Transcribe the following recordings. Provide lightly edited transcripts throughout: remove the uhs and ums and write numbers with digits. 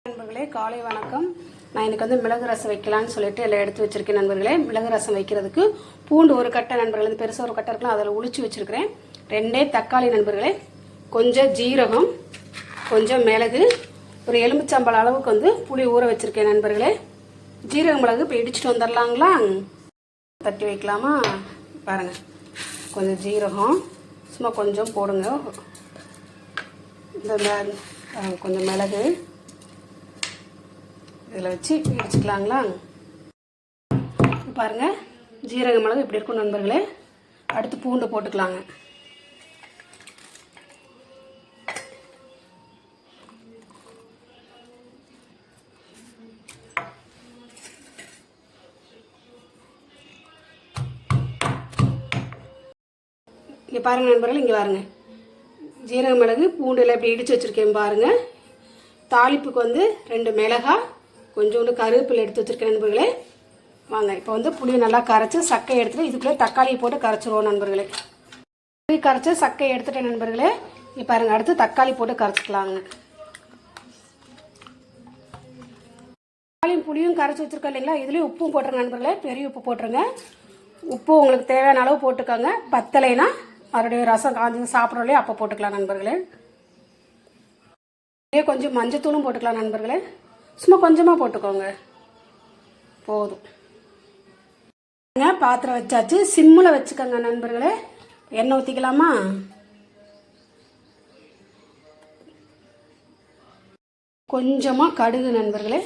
நண்பர்களே காலை வணக்கம். நான் இன்னைக்கு வந்து மிளகு ரசம் வைக்கலான்னு சொல்லிட்டு எல்லாம் எடுத்து வச்சிருக்கேன் நண்பர்களே. மிளகு ரசம் வைக்கிறதுக்கு பூண்டு ஒரு கட்டை நண்பர்களே, பெருசாக ஒரு கட்டை இருக்கலாம், அதில் உளிச்சு வச்சிருக்கிறேன். 2 தக்காளி நண்பர்களே, கொஞ்சம் ஜீரகம், கொஞ்சம் மிளகு, ஒரு எலுமிச்சம்பழம் அளவுக்கு வந்து புளி ஊற வச்சிருக்கேன் நண்பர்களே. ஜீரக மிளகு இப்போ இடிச்சுட்டு வந்துடலாங்களா? தட்டி வைக்கலாமா? பாருங்கள், கொஞ்சம் ஜீரகம் சும்மா கொஞ்சம் போடுங்க. இந்த கொஞ்சம் மிளகு இதில் வச்சு இடிச்சுக்கலாங்களா? பாருங்கள், ஜீரக மிளகு இப்படி இருக்கும் நண்பர்களே. அடுத்து பூண்டு போட்டுக்கலாங்க. இங்கே பாருங்கள் நண்பர்கள், இங்கே பாருங்கள், ஜீரக மிளகு பூண்டில் இப்படி இடித்து வச்சுருக்கேன் பாருங்கள். தாளிப்புக்கு வந்து 2 மிளகாய், கொஞ்சோண்டு கருவேப்பிலை எடுத்து வச்சுருக்கேன் நண்பர்களே. வாங்க இப்போ வந்து புளியை நல்லா கரைச்சி சக்கையை எடுத்துகிட்டு இதுக்குள்ளே தக்காளியை போட்டு கரைச்சிருவோம் நண்பர்களே. புளி கரைச்சி சக்கையை எடுத்துட்டேன் நண்பர்களே. இப்போ பாருங்கள், அடுத்து தக்காளி போட்டு கரைச்சிக்கலாங்க. தக்காளியும் புளியும் கரைச்சி வச்சுருக்கோம் இல்லைங்களா? இதுலேயும் உப்பும் போட்டுருங்க நண்பர்களே. பெரிய உப்பு போட்டுருங்க. உப்பு உங்களுக்கு தேவையான அளவு போட்டுக்கோங்க. பத்தலைனா மறுபடியும் ரசம் காஞ்சி சாப்பிட்றோலையே அப்போ போட்டுக்கலாம் நண்பர்களே. கொஞ்சம் மஞ்சத்தூளும் போட்டுக்கலாம் நண்பர்களே. சும்மா கொஞ்சமாக போட்டுக்கோங்க, போதும். பாத்திரம் வச்சாச்சு, சிம்மில் வச்சுக்கோங்க நண்பர்களே. எண்ணெய் ஊற்றிக்கலாமா? கொஞ்சமாக கடுகு நண்பர்களே.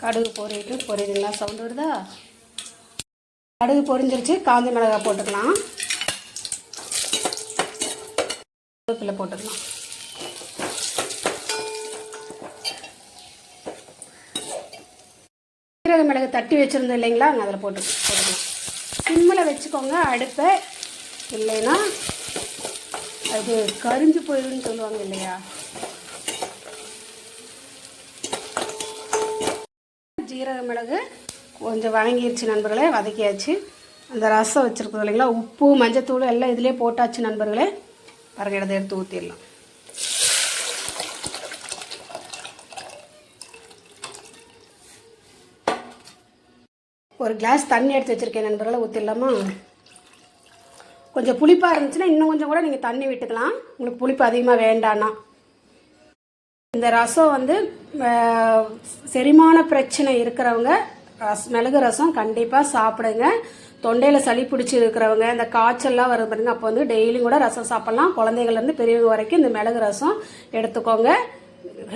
கடுகு பொரியுதுங்களா? சவுண்டு வருதா? கடுகு பொரிஞ்சிருச்சு. காஞ்ச மிளகாய் போட்டுக்கலாம். கருவேப்பிலை போட்டுக்கலாம். ஜீரக மிளகு தட்டி வச்சுருந்தோம் இல்லைங்களா? அங்கே அதில் போட்டுக்கலாம். சிம்மில் வச்சுக்கோங்க அடுப்பை, இல்லைன்னா அது கரிஞ்சு போயிடுன்னு சொல்லுவாங்க இல்லையா? ஜீரக மிளகு கொஞ்சம் வதங்கிடுச்சு நண்பர்களே, வதக்கியாச்சு. அந்த ரசம் வச்சுருக்கோம் இல்லைங்களா? உப்பு மஞ்சத்தூள் எல்லாம் இதிலே போட்டாச்சு நண்பர்களே. பாருங்க, இடத்த எடுத்து ஊற்றிடலாம். ஒரு கிளாஸ் தண்ணி எடுத்து வச்சுருக்கேன் நண்பர்களை, ஊற்றிடலாமா? கொஞ்சம் புளிப்பாக இருந்துச்சுன்னா இன்னும் கொஞ்சம் கூட நீங்கள் தண்ணி விட்டுக்கலாம், உங்களுக்கு புளிப்பு அதிகமாக வேண்டான்னா. இந்த ரசம் வந்து செரிமான பிரச்சனை இருக்கிறவங்க மிளகு ரசம் கண்டிப்பாக சாப்பிடுங்க. தொண்டையில் சளி பிடிச்சி இருக்கிறவங்க, இந்த காய்ச்சல்லாம் வருது பாருங்க, அப்போ வந்து டெய்லியும் கூட ரசம் சாப்பிட்லாம். குழந்தைகள்லேருந்து பெரியவங்க வரைக்கும் இந்த மிளகு ரசம் எடுத்துக்கோங்க.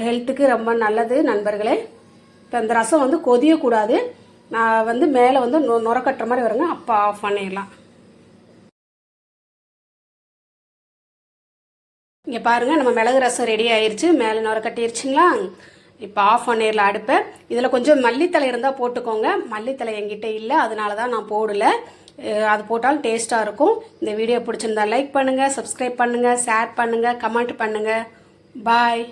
ஹெல்த்துக்கு ரொம்ப நல்லது நண்பர்களே. இப்போ இந்த ரசம் வந்து கொதியக்கூடாது. நான் வந்து மேலே வந்து நுரக்கட்டுற மாதிரி வருங்க, அப்போ ஆஃப் பண்ணிடலாம். இங்கே பாருங்கள், நம்ம மிளகு ரசம் ரெடி ஆயிடுச்சு. மேலே நுரக்கட்டிருச்சுங்களா? இப்போ ஆஃப் பண்ணிடலாம் அடுப்பை. இதில் கொஞ்சம் மல்லித்தலை இருந்தால் போட்டுக்கோங்க. மல்லித்தலை என்கிட்ட இல்லை, அதனால தான் நான் போடலை. அது போட்டாலும் டேஸ்ட்டாக இருக்கும். இந்த வீடியோ பிடிச்சிருந்தா லைக் பண்ணுங்கள், சப்ஸ்கிரைப் பண்ணுங்கள், ஷேர் பண்ணுங்கள், கமெண்ட் பண்ணுங்கள். பாய்.